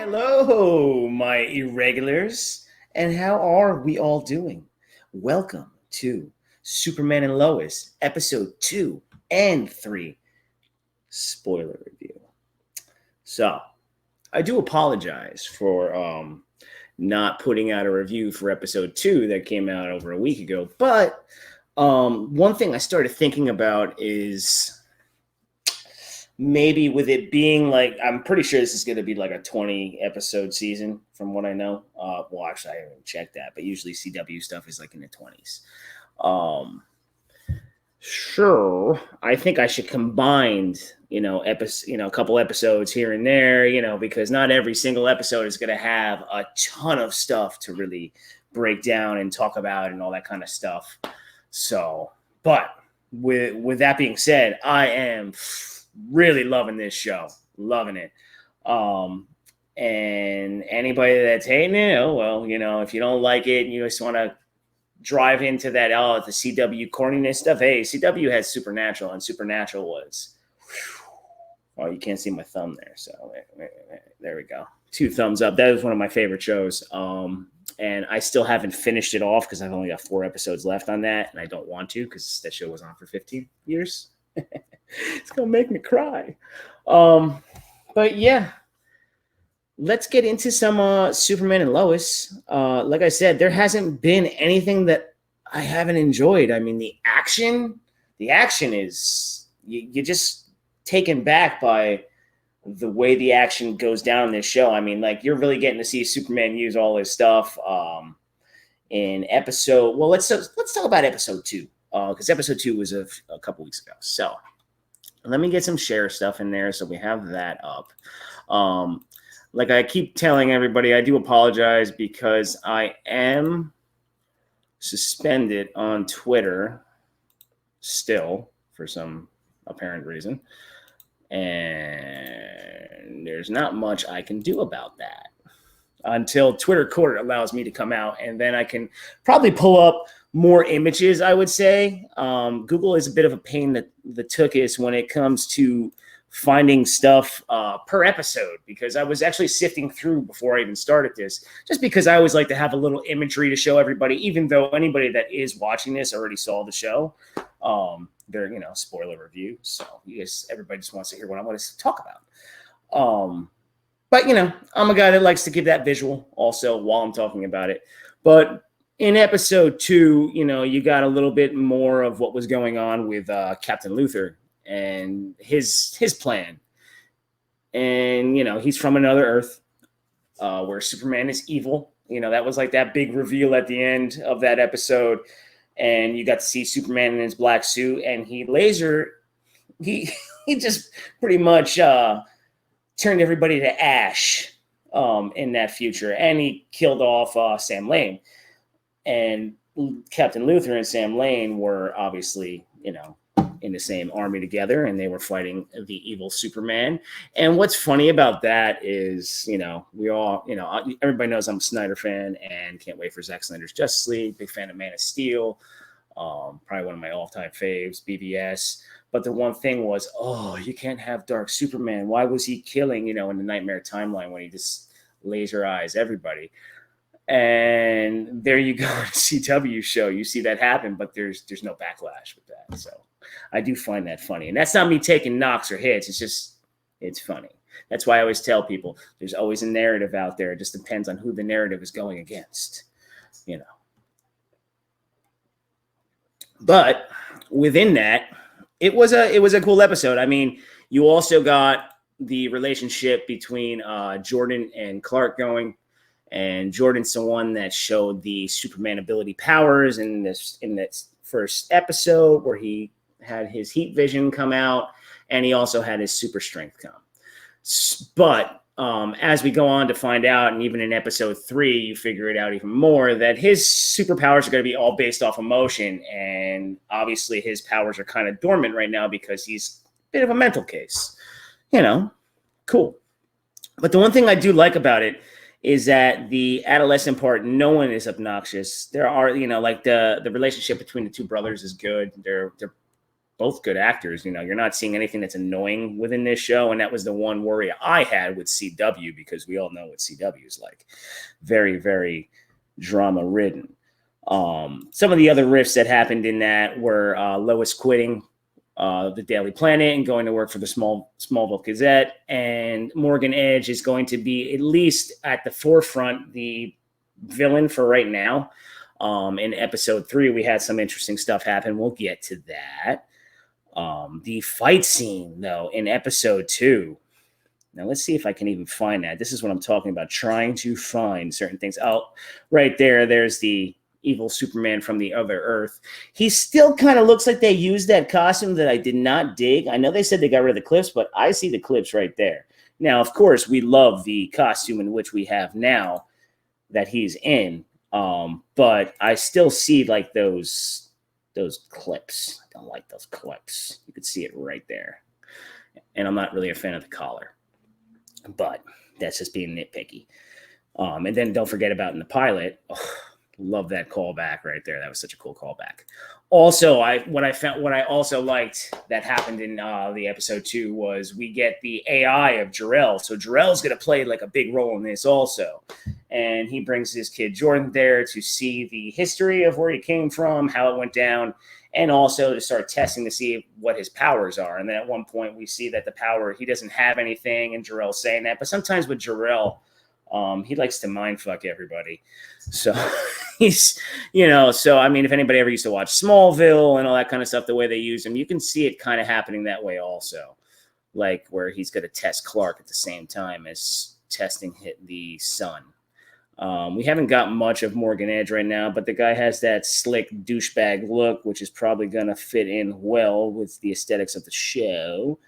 Hello, my irregulars, and how are we all doing? Welcome to Superman and Lois, episode 2 and 3, spoiler review. So, I do apologize for not putting out a review for episode 2 that came out over a week ago, but one thing I started thinking about is maybe with it being like, I'm pretty sure this is going to be like a 20 episode season from what I know. Well, actually, I haven't checked that, but usually CW stuff is like in the 20s. Sure, I think I should combine, a couple episodes here and there, because not every single episode is going to have a ton of stuff to really break down and talk about and all that kind of stuff. So, but with that being said, I am really loving this show, loving it. And anybody that's hating it, oh well, if you don't like it and you just want to drive into that, the CW corniness stuff. Hey, CW has Supernatural, and Supernatural was, oh, you can't see my thumb there, so there we go. 2 thumbs up. That is one of my favorite shows. And I still haven't finished it off because I've only got 4 episodes left on that, and I don't want to because that show was on for 15 years. It's gonna make me cry. But yeah, let's get into some Superman and Lois. Like I said, there hasn't been anything that I haven't enjoyed. I mean, the action is you're just taken back by the way the action goes down in this show. I mean, like, you're really getting to see Superman use all his stuff in episode. Well, let's talk about episode 2 because episode 2 was a couple weeks ago. So let me get some share stuff in there so we have that up. Like I keep telling everybody, I do apologize because I am suspended on Twitter still for some apparent reason. And there's not much I can do about that until Twitter Court allows me to come out, and then I can probably pull up more images, I would say. Google is a bit of a pain that the tuchus when it comes to finding stuff per episode, because I was actually sifting through before I even started this, just because I always like to have a little imagery to show everybody, even though anybody that is watching this already saw the show. They're, spoiler review. So everybody just wants to hear what I want to talk about. But, I'm a guy that likes to give that visual also while I'm talking about it. But in episode 2, you got a little bit more of what was going on with Captain Luthor and his plan. And, he's from another Earth where Superman is evil. That was like that big reveal at the end of that episode. And you got to see Superman in his black suit, and he just pretty much turned everybody to ash in that future. And he killed off Sam Lane. And Captain Luthor and Sam Lane were obviously, in the same army together, and they were fighting the evil Superman. And what's funny about that is, we all, everybody knows I'm a Snyder fan and can't wait for Zack Snyder's Justice League. Big fan of Man of Steel. Probably one of my all-time faves, BVS. But the one thing was, you can't have Dark Superman. Why was he killing, in the Nightmare timeline when he just laser eyes everybody? And there you go, on a CW show, you see that happen, but there's no backlash with that. So I do find that funny. And that's not me taking knocks or hits. It's funny. That's why I always tell people there's always a narrative out there. It just depends on who the narrative is going against, But within that, it was a cool episode. I mean, you also got the relationship between Jordan and Clark going. And Jordan's the one that showed the Superman ability powers in this first episode, where he had his heat vision come out, and he also had his super strength come. But as we go on to find out, and even in episode 3, you figure it out even more, that his superpowers are going to be all based off emotion. And obviously his powers are kind of dormant right now because he's a bit of a mental case. Cool. But the one thing I do like about it is that the adolescent part, no one is obnoxious. There are, like the relationship between the 2 brothers is good. They're both good actors. You're not seeing anything that's annoying within this show. And that was the one worry I had with CW, because we all know what CW is like. Very, very drama ridden. Some of the other riffs that happened in that were Lois quitting the Daily Planet and going to work for the Smallville Gazette, and Morgan Edge is going to be, at least at the forefront, the villain for right now. In episode 3, we had some interesting stuff happen. We'll get to that. The fight scene, though, in episode 2. Now, let's see if I can even find that. This is what I'm talking about, trying to find certain things. Oh, right there. There's the evil Superman from the other Earth. He still kind of looks like they used that costume that I did not dig. I know they said they got rid of the clips, but I see the clips right there. Now, of course, we love the costume in which we have now that he's in, but I still see like those clips. I don't like those clips. You can see it right there. And I'm not really a fan of the collar, but that's just being nitpicky. And then don't forget about in the pilot. Love that callback right there. That was such a cool callback. Also, what I also liked that happened in the episode 2 was we get the AI of Jor-El. So Jor-El's going to play like a big role in this also. And he brings his kid Jordan there to see the history of where he came from, how it went down, and also to start testing to see what his powers are. And then at one point we see that the power, he doesn't have anything, and Jor-El's saying that. But sometimes with Jor-El, he likes to mind fuck everybody. So he's, so I mean, if anybody ever used to watch Smallville and all that kind of stuff, the way they use him, you can see it kind of happening that way also. Like where he's going to test Clark at the same time as testing the sun. We haven't got much of Morgan Edge right now, but the guy has that slick douchebag look, which is probably going to fit in well with the aesthetics of the show.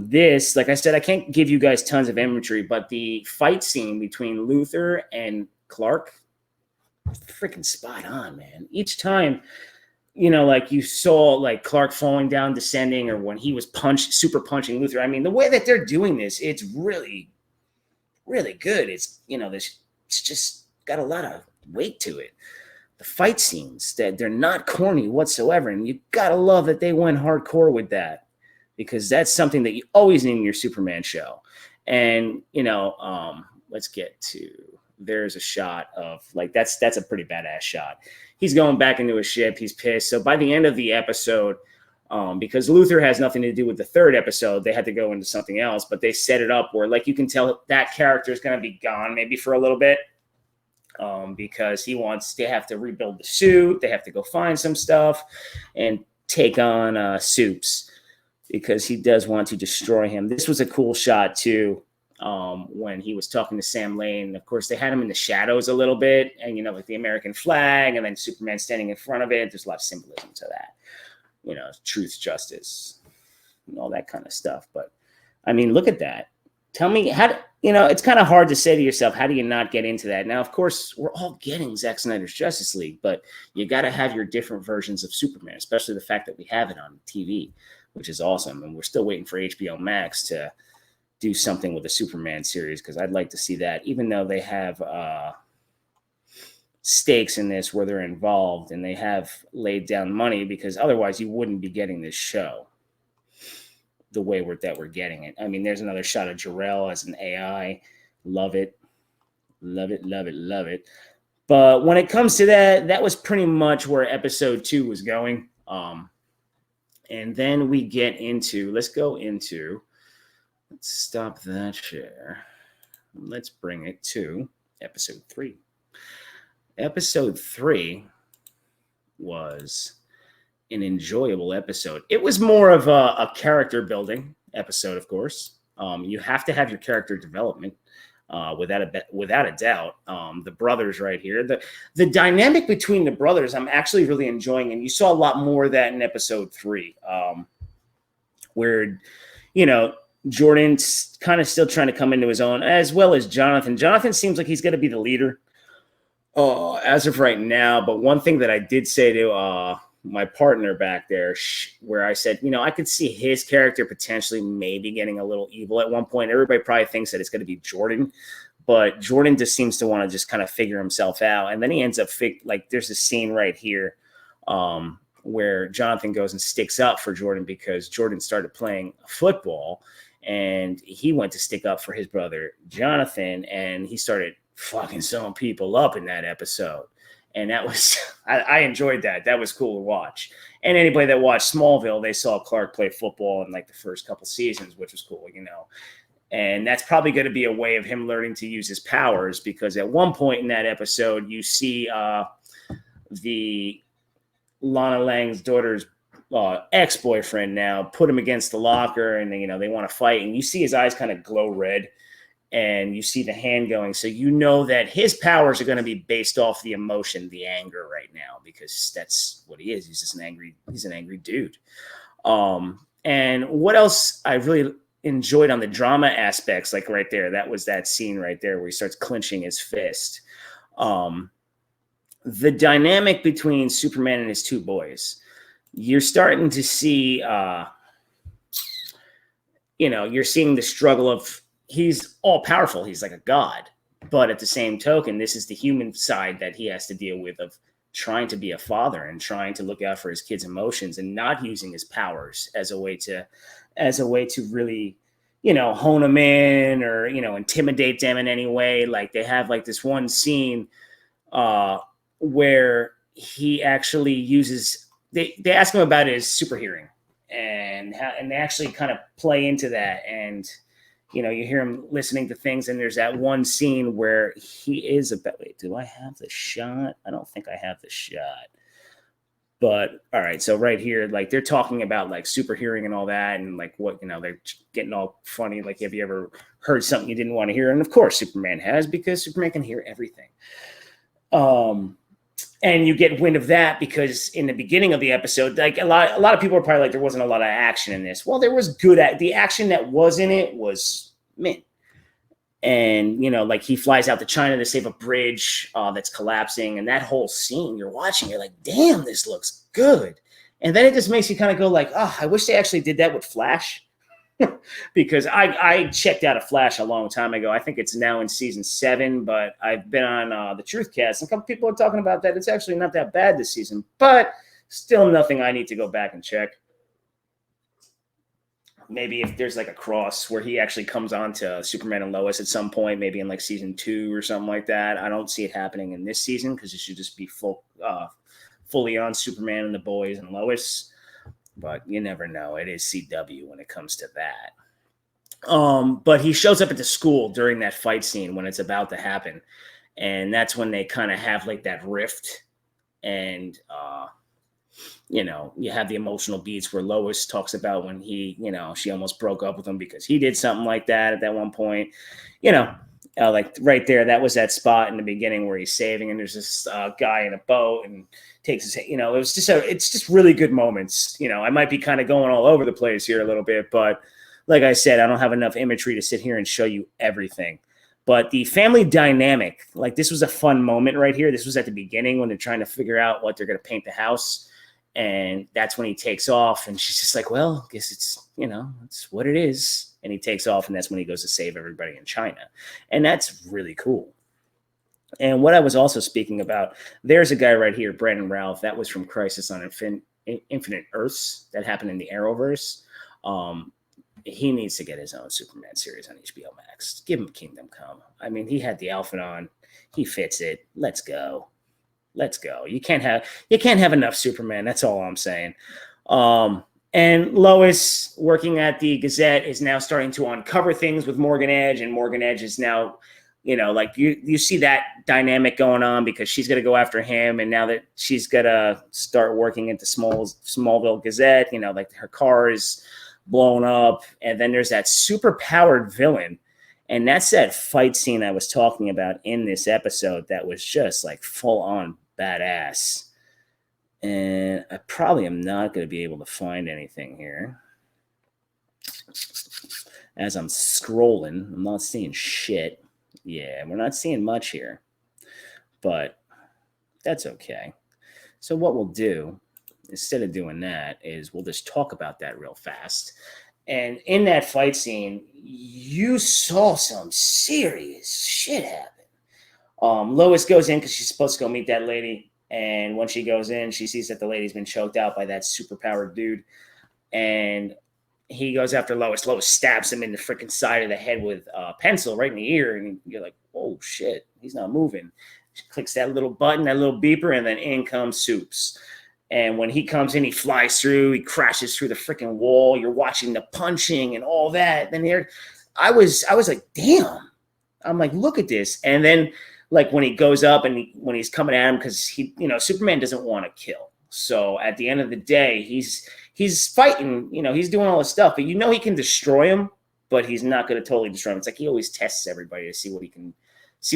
This, like I said, I can't give you guys tons of imagery, but the fight scene between Luthor and Clark, freaking spot on, man. Each time, like you saw like Clark falling down, descending, or when he was super punching Luthor. I mean, the way that they're doing this, it's really, really good. It's, it's just got a lot of weight to it. The fight scenes, that they're not corny whatsoever, and you gotta love that they went hardcore with that, because that's something that you always need in your Superman show. And, let's get to, there's a shot of like, that's a pretty badass shot. He's going back into his ship. He's pissed. So by the end of the episode, because Luthor has nothing to do with the 3rd episode, they had to go into something else, but they set it up where like, you can tell that character is going to be gone maybe for a little bit, because they have to rebuild the suit. They have to go find some stuff and take on Supes, because he does want to destroy him. This was a cool shot, too, when he was talking to Sam Lane. Of course, they had him in the shadows a little bit, and, like the American flag, and then Superman standing in front of it. There's a lot of symbolism to that. Truth, justice, and all that kind of stuff. But, I mean, look at that. Tell me, it's kind of hard to say to yourself, how do you not get into that? Now, of course, we're all getting Zack Snyder's Justice League, but you got to have your different versions of Superman, especially the fact that we have it on TV, which is awesome. And we're still waiting for HBO Max to do something with the Superman series, because I'd like to see that, even though they have stakes in this where they're involved and they have laid down money, because otherwise you wouldn't be getting this show the way that we're getting it. I mean, there's another shot of Jor-El as an AI. Love it. Love it, love it, love it. But when it comes to that was pretty much where episode 2 was going. And then we get into, let's stop that share. Let's bring it to episode 3. Episode 3 was an enjoyable episode. It was more of a character building episode, of course. You have to have your character development, without a doubt. The brothers right here, the dynamic between the brothers, I'm actually really enjoying, and you saw a lot more of that in episode 3, where Jordan's kind of still trying to come into his own, as well as Jonathan. Jonathan seems like he's going to be the leader as of right now. But one thing that I did say to my partner back there, where I said, I could see his character potentially maybe getting a little evil at one point. Everybody probably thinks that it's going to be Jordan, but Jordan just seems to want to just kind of figure himself out. And then he ends up like there's a scene right here where Jonathan goes and sticks up for Jordan because Jordan started playing football and he went to stick up for his brother Jonathan, and he started fucking some people up in that episode. And that was, I enjoyed that. That was cool to watch. And anybody that watched Smallville, they saw Clark play football in like the first couple seasons, which was cool, you know. And that's probably going to be a way of him learning to use his powers, because at one point in that episode, you see the Lana Lang's daughter's ex-boyfriend now put him against the locker, and you know they want to fight, and you see his eyes kind of glow red, and you see the hand going, so you know that his powers are going to be based off the emotion, the anger right now, because that's what he is. He's just an angry dude. And what else I really enjoyed on the drama aspects, like right there, that was that scene right there where he starts clenching his fist. The dynamic between Superman and his two boys, you're starting to see, you're seeing the struggle of, he's all powerful. He's like a god. But at the same token, this is the human side that he has to deal with, of trying to be a father and trying to look out for his kids' emotions and not using his powers as a way to really, hone them in or, intimidate them in any way. Like they have like this one scene where he actually uses, they ask him about his super hearing, and they actually kind of play into that. And, you hear him listening to things, and there's that one scene where he is wait, do I have the shot? I don't think I have the shot. But all right, so right here, like they're talking about like super hearing and all that, and like what, they're getting all funny. Like, have you ever heard something you didn't want to hear? And of course Superman has, because Superman can hear everything. And you get wind of that because in the beginning of the episode, like a lot of people are probably like, there wasn't a lot of action in this. Well, there was the action that was in it was mint. And, like he flies out to China to save a bridge that's collapsing. And that whole scene you're watching, you're like, damn, this looks good. And then it just makes you kind of go like, oh, I wish they actually did that with Flash. Because I checked out of Flash a long time ago. I think it's now in season 7, but I've been on the Truthcast, and a couple people are talking about that. It's actually not that bad this season, but still nothing I need to go back and check. Maybe if there's like a cross where he actually comes on to Superman and Lois at some point, maybe in like season 2 or something like that. I don't see it happening in this season because it should just be fully on Superman and the boys and Lois. But you never know. It is CW when it comes to that. But he shows up at the school during that fight scene when it's about to happen. And that's when they kind of have like that rift. And, you have the emotional beats where Lois talks about when he, she almost broke up with him because he did something like that at that one point. Like right there, that was that spot in the beginning where he's saving, and there's this guy in a boat and takes his, it's just really good moments. I might be kind of going all over the place here a little bit, but like I said, I don't have enough imagery to sit here and show you everything. But the family dynamic, like this was a fun moment right here. This was at the beginning when they're trying to figure out what they're going to paint the house. And that's when he takes off, and she's just like, well, I guess it's, it's what it is. And he takes off, and that's when he goes to save everybody in China. And that's really cool. And what I was also speaking about, there's a guy right here, Brandon Routh. That was from Crisis on Infinite Earths that happened in the Arrowverse. He needs to get his own Superman series on HBO Max. Give him Kingdom Come. I mean, he had the outfit on. He fits it. Let's go. You can't have enough Superman. That's all I'm saying. And Lois, working at the Gazette, is now starting to uncover things with Morgan Edge, and Morgan Edge is now, like you see that dynamic going on because she's going to go after him, and now that she's going to start working at the Smallville Gazette, like her car is blown up, and then there's that super powered villain, and that's that fight scene I was talking about in this episode that was just like full on badass. And I probably am not going to be able to find anything here. As I'm scrolling, I'm not seeing shit. Yeah, we're not seeing much here. But that's okay. So what we'll do, instead of doing that, is we'll just talk about that real fast. And in that fight scene, you saw some serious shit happen. Lois goes in because she's supposed to go meet that lady. And when she goes in, she sees that the lady's been choked out by that superpowered dude. And he goes after Lois. Lois stabs him in the freaking side of the head with a pencil right in the ear. And you're like, oh, shit, he's not moving. She clicks that little button, that little beeper, and then in comes Soups. And when he comes in, he flies through. He crashes through the freaking wall. You're watching the punching and all that. Then here, I was like, damn. I'm like, look at this. And then, like, when he goes up and when he's coming at him, because he, Superman doesn't want to kill. So at the end of the day, he's fighting. He's doing all this stuff, but he can destroy him, but he's not going to totally destroy him. It's like he always tests everybody to see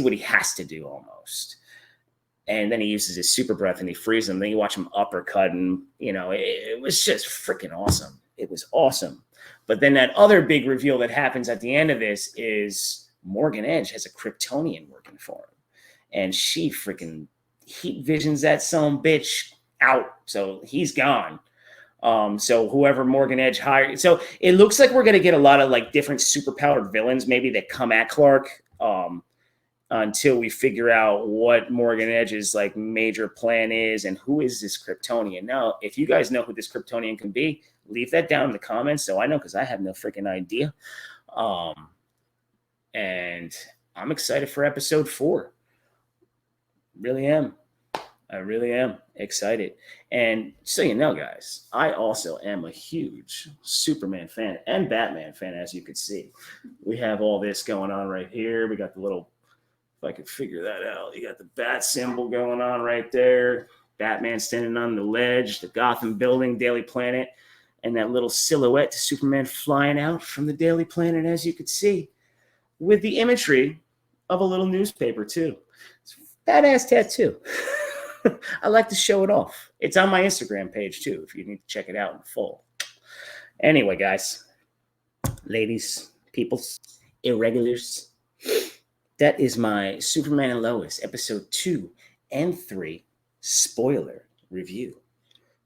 what he has to do almost. And then he uses his super breath and he frees him. Then you watch him uppercut, and it was just freaking awesome. It was awesome. But then that other big reveal that happens at the end of this is Morgan Edge has a Kryptonian working for him, and she freaking heat visions that son bitch out, so he's gone. So whoever Morgan Edge hired, so it looks like we're gonna get a lot of like different superpowered villains, maybe that come at Clark. Until we figure out what Morgan Edge's like major plan is and who is this Kryptonian. Now, if you guys know who this Kryptonian can be, leave that down in the comments so I know, because I have no freaking idea. And I'm excited for episode 4. Really am. I really am excited. And so guys, I also am a huge Superman fan and Batman fan, as you could see. We have all this going on right here. We got the little, if I could figure that out, you got the bat symbol going on right there. Batman standing on the ledge, the Gotham building, Daily Planet, and that little silhouette to Superman flying out from the Daily Planet, as you could see, with the imagery of a little newspaper too. It's a badass tattoo. I like to show it off. It's on my Instagram page too, if you need to check it out in full. Anyway, guys, ladies, peoples, irregulars, that is my Superman and Lois episode 2 and 3 spoiler review.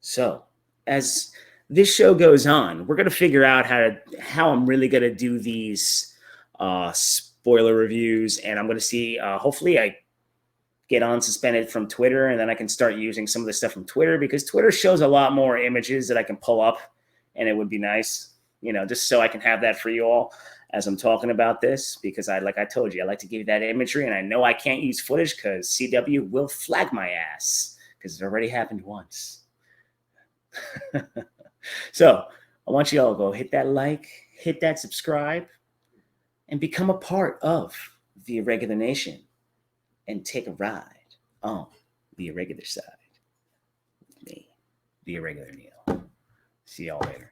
So as this show goes on, we're going to figure out how I'm really going to do these spoiler reviews. And I'm going to see, hopefully I get unsuspended from Twitter, and then I can start using some of the stuff from Twitter, because Twitter shows a lot more images that I can pull up, and it would be nice, just so I can have that for you all as I'm talking about this, because like I told you, I like to give you that imagery, and I know I can't use footage because CW will flag my ass, because it already happened once. So I want you all to go hit that like, hit that subscribe, and become a part of the Irregular Nation, and take a ride on the irregular side with me, the Irregular Neil. See y'all later.